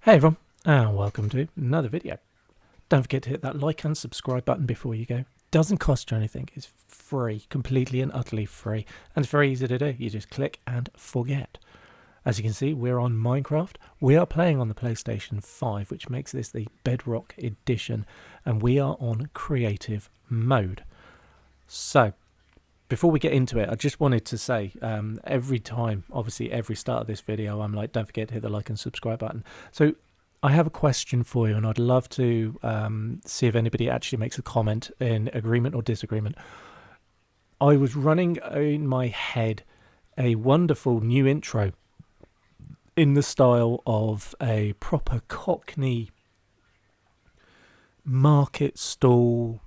Hey everyone, and welcome to another video. Don't forget to hit that like and subscribe button before you go. Doesn't cost you anything, it's free, completely and utterly free, and it's very easy to do. You just click and forget. As you can see, we're on Minecraft. We are playing on the PlayStation 5, which makes this the Bedrock edition, and we are on creative mode. So, before we get into it, I just wanted to say, every time, obviously every start of this video, I'm like, don't forget to hit the like and subscribe button. So I have a question for you, and I'd love to see if anybody actually makes a comment in agreement or disagreement. I was running in my head a wonderful new intro in the style of a proper Cockney market stall,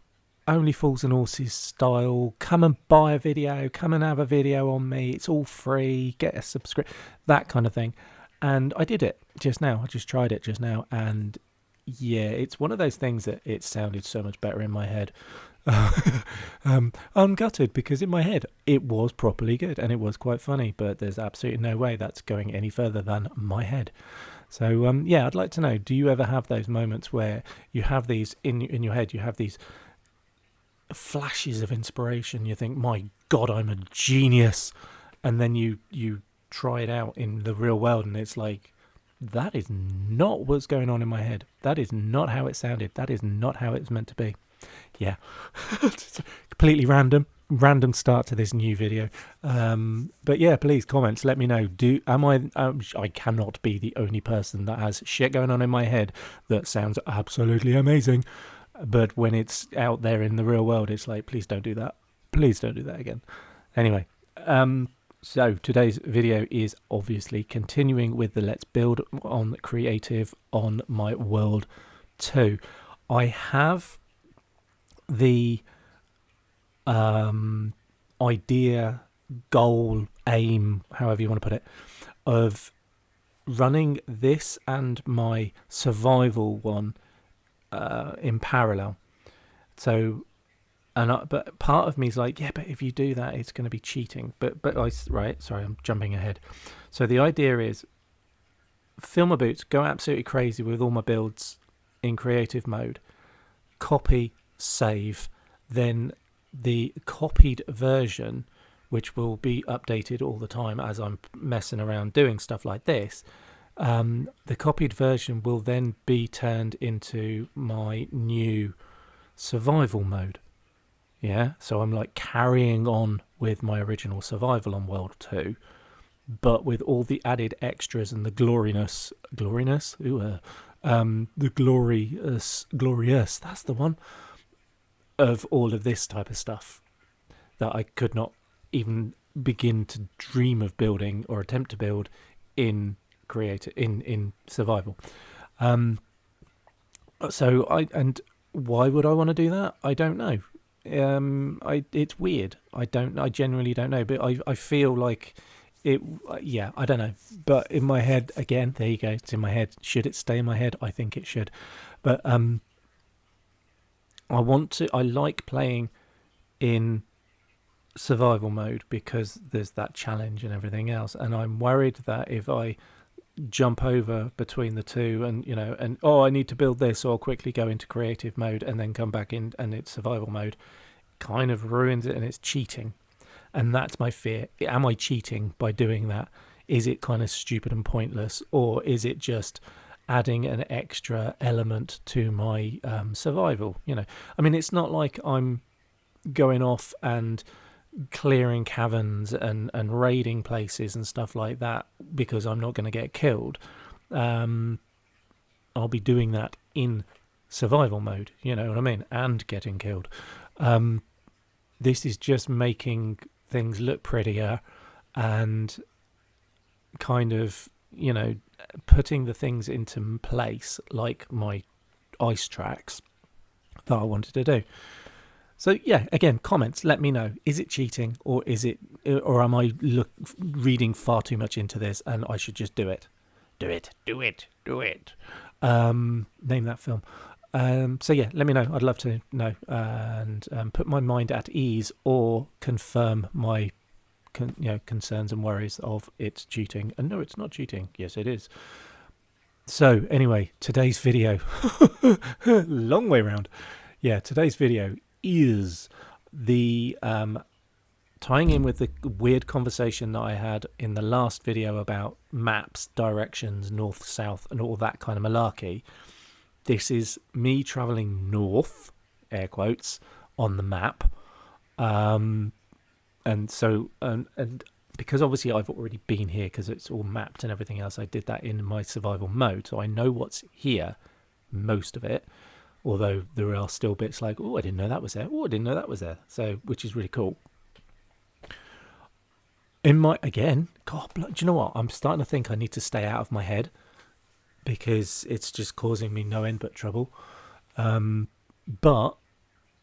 only fools and horses style. Come and buy a video, come and have a video on me, it's all free, get a subscription, that kind of thing. And I did it just now. I just tried it just now, and yeah, it's one of those things that it sounded so much better in my head. I'm gutted because in my head it was properly good and it was quite funny, but there's absolutely no way that's going any further than my head. So yeah, I'd like to know, do you ever have those moments where you have these in your head, you have these flashes of inspiration, you think, my god, I'm a genius, and then you try it out in the real world and it's like, that is not what's going on in my head, that is not how it sounded, that is not how it's meant to be. Yeah. Completely random start to this new video, but yeah, please comments, let me know, I cannot be the only person that has shit going on in my head that sounds absolutely amazing, but when it's out there in the real world, it's like, please don't do that. Please don't do that again. Anyway, so today's video is obviously continuing with the Let's Build on Creative on my World 2. I have the idea, goal, aim, however you want to put it, of running this and my survival one in parallel. So, but part of me is like, yeah, but if you do that, it's going to be cheating. But sorry, I'm jumping ahead. So the idea is, fill my boots, go absolutely crazy with all my builds in creative mode, copy, save, then the copied version, which will be updated all the time as I'm messing around doing stuff like this, the copied version will then be turned into my new survival mode. Yeah, so I'm like carrying on with my original survival on World 2, but with all the added extras and the glorious, the glorious, that's the one, of all of this type of stuff that I could not even begin to dream of building or attempt to build in survival. So why would I want to do that? I don't know. It's weird. I genuinely don't know, but I feel like it. Yeah, I don't know. But in my head, again, there you go. It's in my head. Should it stay in my head? I think it should. But I like playing in survival mode because there's that challenge and everything else, and I'm worried that if I jump over between the two and I need to build this, or quickly go into creative mode and then come back in and it's survival mode, kind of ruins it and it's cheating. And that's my fear. Am I cheating by doing that? Is it kind of stupid and pointless, or is it just adding an extra element to my survival? I mean, it's not like I'm going off and clearing caverns and raiding places and stuff like that because I'm not going to get killed. I'll be doing that in survival mode, you know what I mean, and getting killed. This is just making things look prettier and kind of, putting the things into place, like my ice tracks that I wanted to do. So yeah, again, comments, let me know. Is it cheating, or am I reading far too much into this and I should just do it? Do it. Name that film. So yeah, let me know. I'd love to know, and put my mind at ease, or confirm my concerns and worries of it's cheating. And no, it's not cheating. Yes, it is. So anyway, today's video, long way round. Yeah, today's video is the tying in with the weird conversation that I had in the last video about maps, directions, north, south, and all that kind of malarkey. This is me traveling north, air quotes, on the map. And because obviously I've already been here because it's all mapped and everything else, I did that in my survival mode, so I know what's here, most of it, although there are still bits like, oh, I didn't know that was there, oh, I didn't know that was there, so which is really cool. God, do you know what, I'm starting to think I need to stay out of my head because it's just causing me no end but trouble. But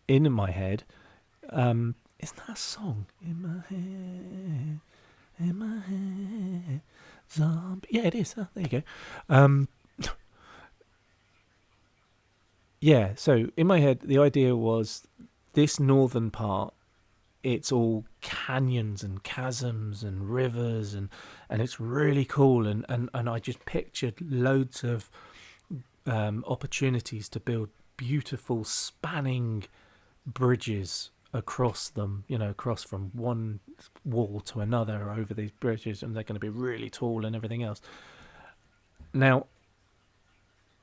in my head, isn't that a song? In my head, zombie. Yeah, it is. There you go. Yeah, so in my head, the idea was this northern part, it's all canyons and chasms and rivers, and it's really cool. And I just pictured loads of opportunities to build beautiful spanning bridges across them, across from one wall to another over these bridges, and they're going to be really tall and everything else. Now,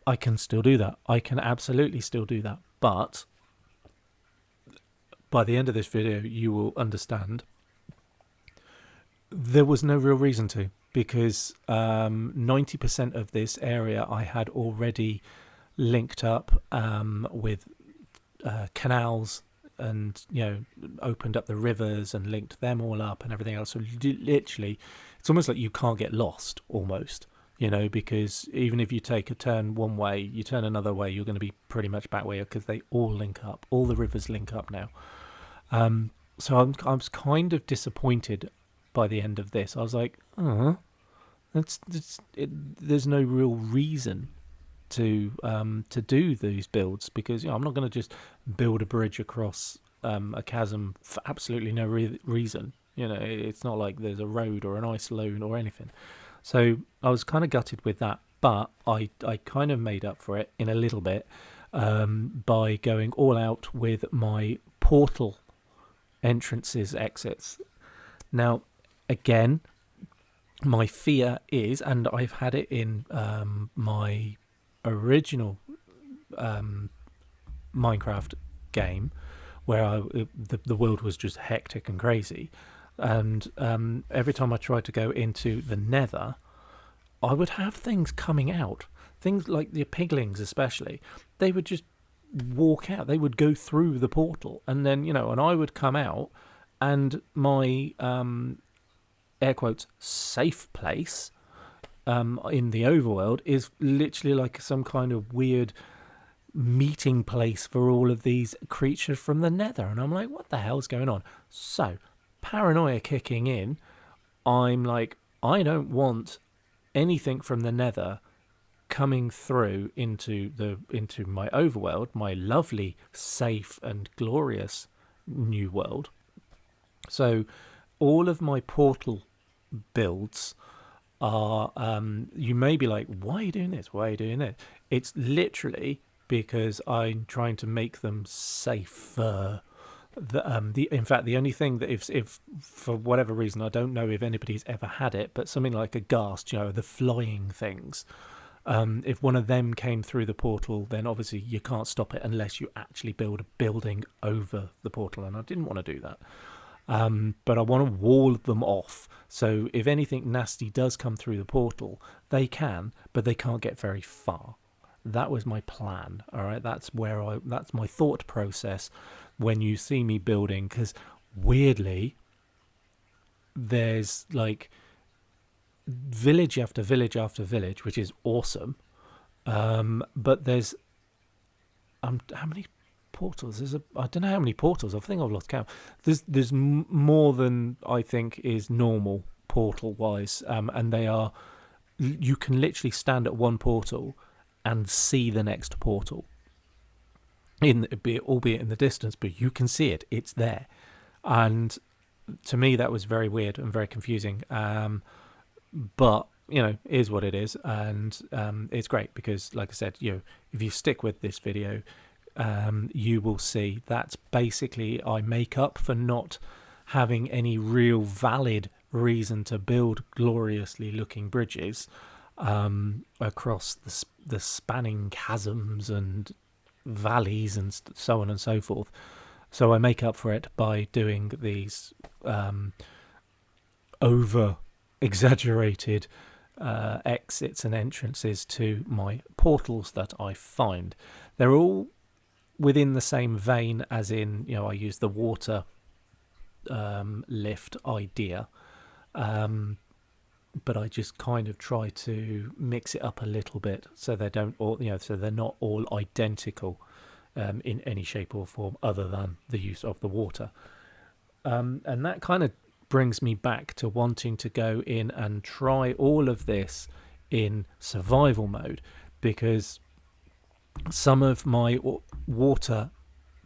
I can still do that. I can absolutely still do that. But by the end of this video, you will understand there was no real reason to, because 90% of this area I had already linked up with canals, and opened up the rivers and linked them all up and everything else. So literally, it's almost like you can't get lost, almost, because even if you take a turn one way, you turn another way, you're going to be pretty much back way, because they all link up. All the rivers link up now. So I was kind of disappointed by the end of this. I was like, there's no real reason to do these builds, because I'm not going to just build a bridge across a chasm for absolutely no reason. It's not like there's a road or an ice loan or anything. So I was kind of gutted with that, but I kind of made up for it in a little bit by going all out with my portal entrances, exits. Now, again, my fear is, and I've had it in my original Minecraft game, where the world was just hectic and crazy, and every time I tried to go into the Nether, I would have things coming out, things like the Piglins especially. They would just walk out, they would go through the portal, and then and I would come out, and my air quotes safe place in the overworld is literally like some kind of weird meeting place for all of these creatures from the Nether. And I'm like, what the hell's going on? So, paranoia kicking in, I'm like, I don't want anything from the Nether coming through into my overworld, my lovely, safe and glorious new world. So all of my portal builds are, you may be like, why are you doing this? Why are you doing this? It's literally because I'm trying to make them safer. In fact, the only thing that if for whatever reason, I don't know if anybody's ever had it, but something like a ghast, the flying things, if one of them came through the portal, then obviously you can't stop it unless you actually build a building over the portal, and I didn't want to do that. But I want to wall them off, so if anything nasty does come through the portal, they can, but they can't get very far. That was my plan. All right, that's my thought process when you see me building, because weirdly, there's like village after village after village, which is awesome. But there's how many portals? I don't know how many portals. I think I've lost count. There's more than I think is normal portal wise, and they are. You can literally stand at one portal and see the next portal, albeit in the distance, but you can see it. It's there, and to me that was very weird and very confusing. But is what it is, and it's great because, like I said, if you stick with this video, you will see that's basically I make up for not having any real valid reason to build gloriously looking bridges across the spanning chasms and valleys and so on and so forth. So I make up for it by doing these over exaggerated exits and entrances to my portals that I find. They're all within the same vein, as in, I use the water lift idea, but I just kind of try to mix it up a little bit so they don't all, so they're not all identical in any shape or form other than the use of the water. And that kind of brings me back to wanting to go in and try all of this in survival mode, because some of my water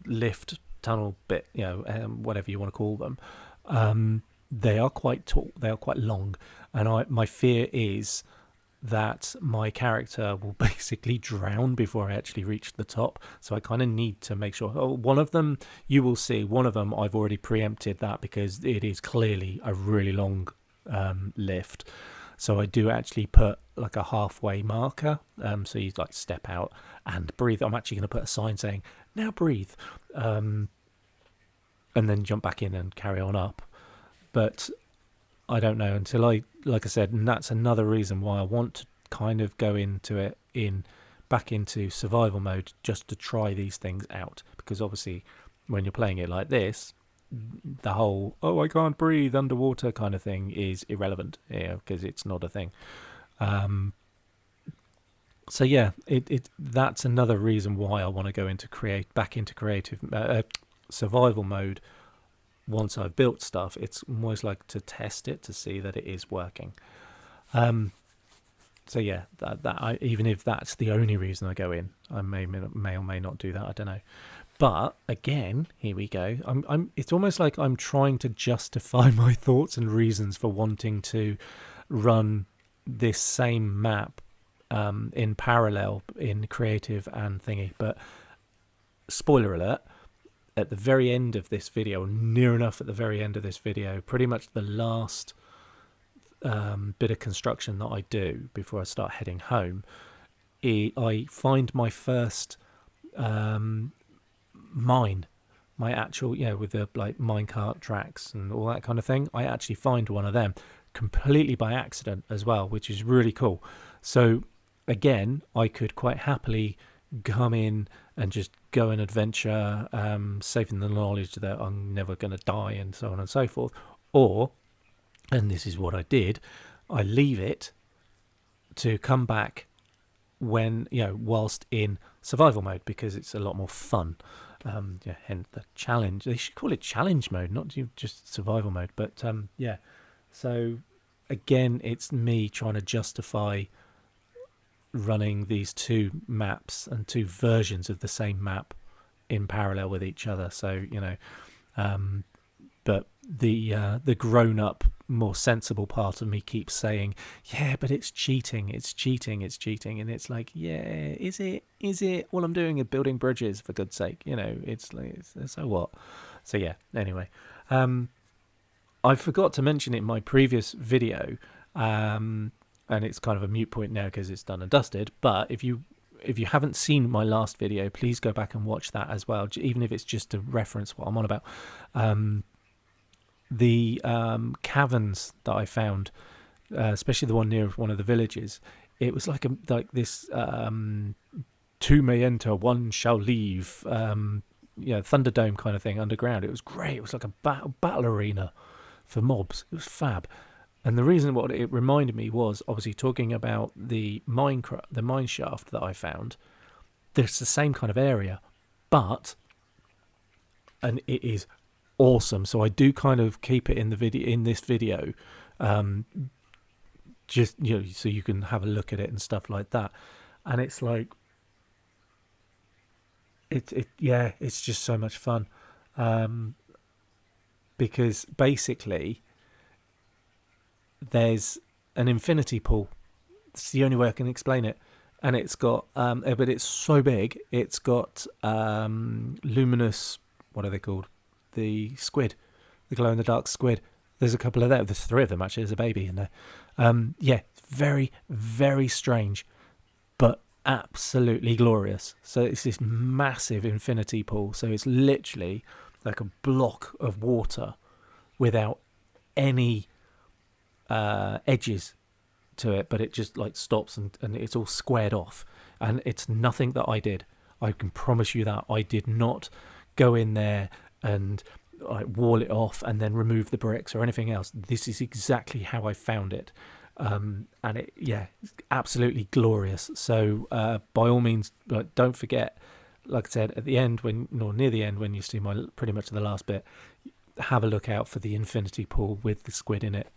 lift tunnel bit, whatever you want to call them, they are quite tall, they are quite long, and my fear is that my character will basically drown before I actually reach the top. So I kind of need to make sure. One of them, you will see, one of them I've already preempted that because it is clearly a really long lift. So I do actually put like a halfway marker. So you like step out and breathe. I'm actually going to put a sign saying, now breathe. And then jump back in and carry on up. But I don't know until like I said, and that's another reason why I want to kind of go into it back into survival mode, just to try these things out. Because obviously when you're playing it like this, the whole I can't breathe underwater kind of thing is irrelevant, because it's not a thing. So yeah, that's another reason why I want to go back into creative survival mode. Once I've built stuff, it's almost like to test it to see that it is working. So yeah, even if that's the only reason I go in, I may or may not do that. I don't know. But again, here we go. It's almost like I'm trying to justify my thoughts and reasons for wanting to run this same map in parallel in creative and thingy. But spoiler alert, at the very end of this video, near enough at the very end of this video, pretty much the last bit of construction that I do before I start heading home, I find my first mine, my actual, with the like minecart tracks and all that kind of thing. I actually find one of them completely by accident as well, which is really cool. So again, I could quite happily come in and just go and adventure, saving the knowledge that I'm never going to die and so on and so forth. Or, and this is what I did, I leave it to come back when, whilst in survival mode, because it's a lot more fun. Hence the challenge. They should call it challenge mode, not just survival mode. But yeah, so again, it's me trying to justify running these two maps and two versions of the same map in parallel with each other. So but the grown-up, more sensible part of me keeps saying, yeah, but it's cheating, and it's like, yeah, is it all I'm doing is building bridges, for good's sake, it's like, so what? So yeah, anyway, I forgot to mention it in my previous video, and it's kind of a moot point now because it's done and dusted, but if you haven't seen my last video, please go back and watch that as well, even if it's just to reference what I'm on about. The caverns that I found, especially the one near one of the villages, it was like this two may enter, one shall leave, Thunderdome kind of thing underground. It was great. It was like a battle arena for mobs. It was fab. And the reason what it reminded me was obviously talking about the mine shaft that I found. There's the same kind of area, and it is awesome. So I do kind of keep it in this video, just so you can have a look at it and stuff like that. And it's like it's just so much fun, because basically there's an infinity pool. It's the only way I can explain it. And it's got, but it's so big. It's got luminous, what are they called? The squid, the glow in the dark squid. There's a couple of them. There's 3 of them actually. There's a baby in there. Yeah, very, very strange, but absolutely glorious. So it's this massive infinity pool. So it's literally like a block of water without any edges to it, but it just like stops and it's all squared off. And it's nothing that I did. I can promise you that. I did not go in there and wall it off and then remove the bricks or anything else. This is exactly how I found it. And it, yeah, absolutely glorious. So by all means, don't forget, like I said, at the end, near the end, when you see my pretty much the last bit, have a look out for the infinity pool with the squid in it.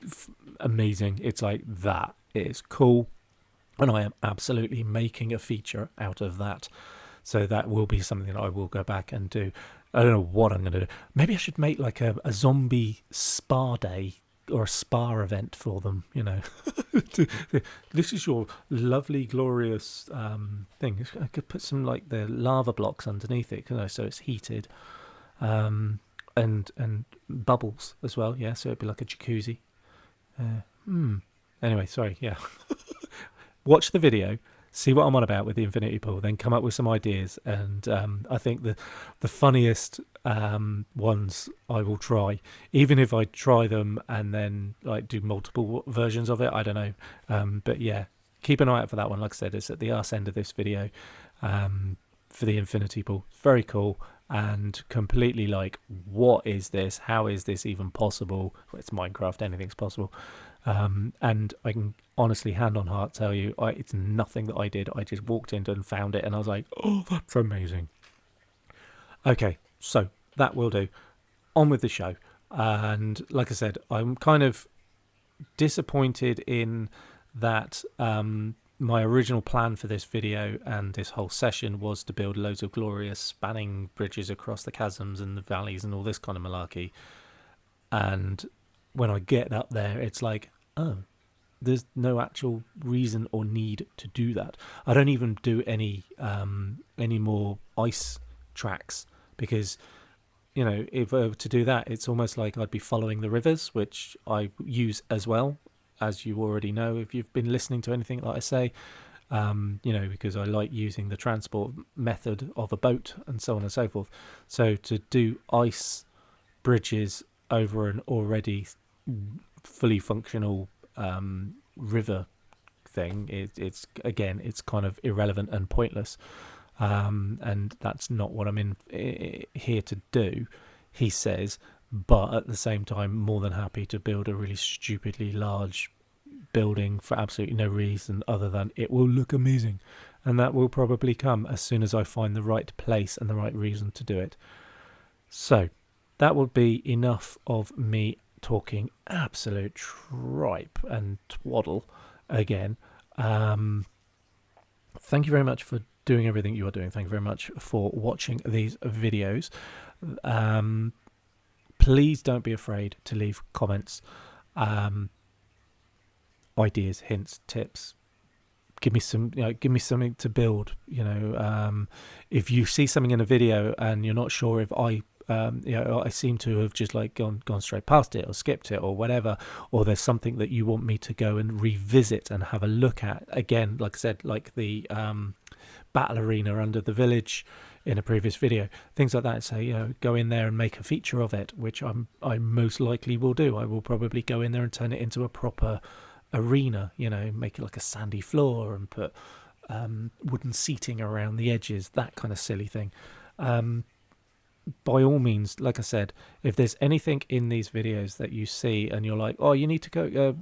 It's amazing. It's like that. It is cool. And I am absolutely making a feature out of that. So that will be something that I will go back and do. I don't know what I'm going to do. Maybe I should make like a zombie spa day or a spa event for them, you know. This is your lovely, glorious thing. I could put some like the lava blocks underneath it, you know, so it's heated. And bubbles as well, yeah, so it'd be like a jacuzzi. Anyway, sorry, yeah. Watch the video, see what I'm on about with the infinity pool, then come up with some ideas. And I think the funniest ones I will try, even if I try them and then like do multiple versions of it, I don't know. But yeah, keep an eye out for that one. Like I said, it's at the arse end of this video for the infinity pool. Very cool. And completely like, what is this? How is this even possible? Well, it's Minecraft, anything's possible. And I can honestly, hand on heart, tell you, it's nothing that I did. I just walked into and found it, and I was like, oh, that's amazing. Okay, so that will do. On with the show. And like I said, I'm kind of disappointed in that my original plan for this video and this whole session was to build loads of glorious spanning bridges across the chasms and the valleys and all this kind of malarkey. And when I get up there, it's like, oh, there's no actual reason or need to do that. I don't even do any more ice tracks because, you know, if I were to do that, it's almost like I'd be following the rivers, which I use as well, as you already know if you've been listening to anything that I say, you know, because I like using the transport method of a boat and so on and so forth. So to do ice bridges over an already fully functional river thing, it's again, it's kind of irrelevant and pointless. And that's not what I'm here to do, he says. But at the same time, more than happy to build a really stupidly large building for absolutely no reason other than it will look amazing. And that will probably come as soon as I find the right place and the right reason to do it. So that would be enough of me talking absolute tripe and twaddle again. Thank you very much for doing everything you are doing. Thank you very much for watching these videos. Please don't be afraid to leave comments, ideas, hints, tips. Give me some, give me something to build. If you see something in a video and you're not sure if I seem to have just like gone straight past it or skipped it or whatever, or there's something that you want me to go and revisit and have a look at again, like I said, like the battle arena under the village in a previous video, things like that. So go in there and make a feature of it, which I most likely will do. I will probably go in there and turn it into a proper arena, make it like a sandy floor and put wooden seating around the edges, that kind of silly thing. By all means, like I said, if there's anything in these videos that you see and you're like, oh, you need to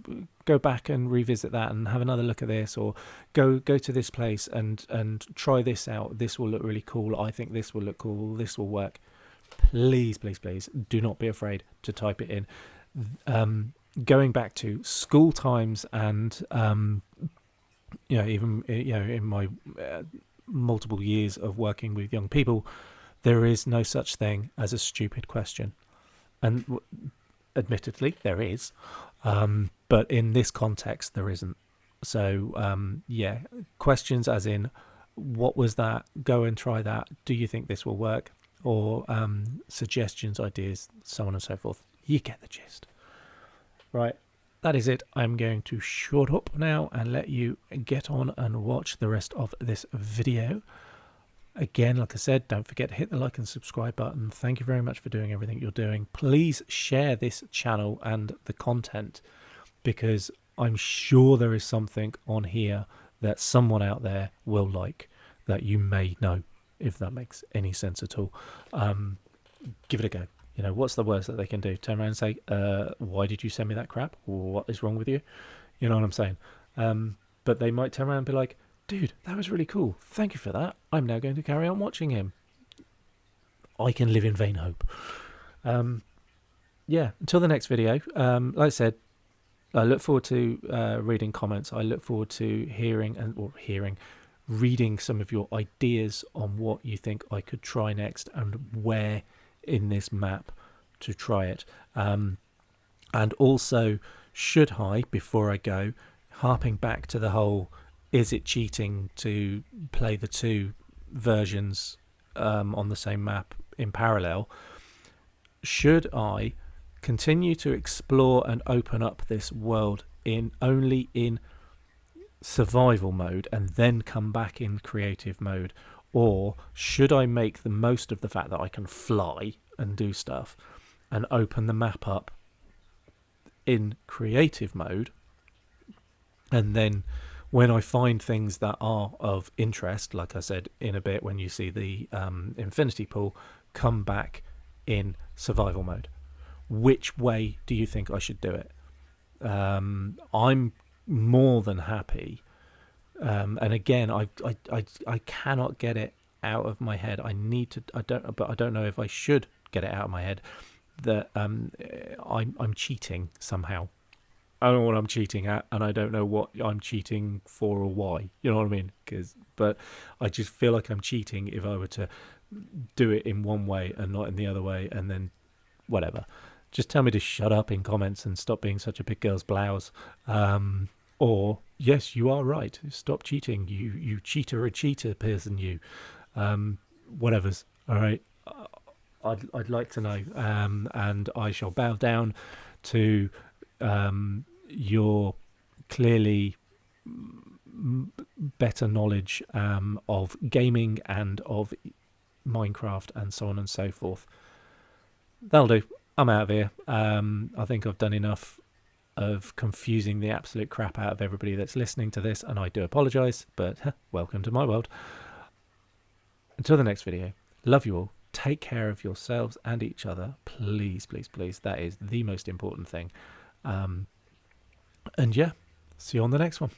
go back and revisit that and have another look at this, or go to this place and try this out, this will look really cool, I think this will look cool, this will work, please do not be afraid to type it in. Going back to school times and even in my multiple years of working with young people, there is no such thing as a stupid question. And admittedly, there is. but in this context there isn't. So yeah, questions as in, what was that? Go and try that. Do you think this will work? Or suggestions, ideas, so on and so forth. You get the gist. Right, that is it. I'm going to shut up now and let you get on and watch the rest of this video. Again, like I said, don't forget to hit the like and subscribe button. Thank you very much for doing everything you're doing. Please share this channel and the content, because I'm sure there is something on here that someone out there will like that you may know, if that makes any sense at all. Give it a go. You know, what's the worst that they can do? Turn around and say, why did you send me that crap? What is wrong with you? You know what I'm saying? But they might turn around and be like, dude, that was really cool. Thank you for that. I'm now going to carry on watching him. I can live in vain hope. Yeah, until the next video. Like I said, I look forward to reading comments. I look forward to reading some of your ideas on what you think I could try next and where in this map to try it. And also, should I, before I go, harping back to the whole, is it cheating to play the two versions on the same map in parallel? Should I continue to explore and open up this world only in survival mode and then come back in creative mode? Or should I make the most of the fact that I can fly and do stuff and open the map up in creative mode, and then when I find things that are of interest, like I said in a bit when you see the infinity pool, come back in survival mode? Which way do you think I should do it? I'm more than happy. And again, I cannot get it out of my head. I don't know if I should get it out of my head that I'm cheating somehow. I don't know what I'm cheating at, and I don't know what I'm cheating for or why. You know what I mean? But I just feel like I'm cheating if I were to do it in one way and not in the other way, and then whatever. Just tell me to shut up in comments and stop being such a big girl's blouse. Or, yes, you are right. Stop cheating. You cheater, a cheater person, you. Whatever's. All right. I'd like to know. And I shall bow down to your clearly better knowledge of gaming and of Minecraft and so on and so forth. That'll do. I'm out of here. I think I've done enough of confusing the absolute crap out of everybody that's listening to this, and I do apologise, but welcome to my world. Until the next video, love you all. Take care of yourselves and each other. Please, please, please. That is the most important thing. And yeah, see you on the next one.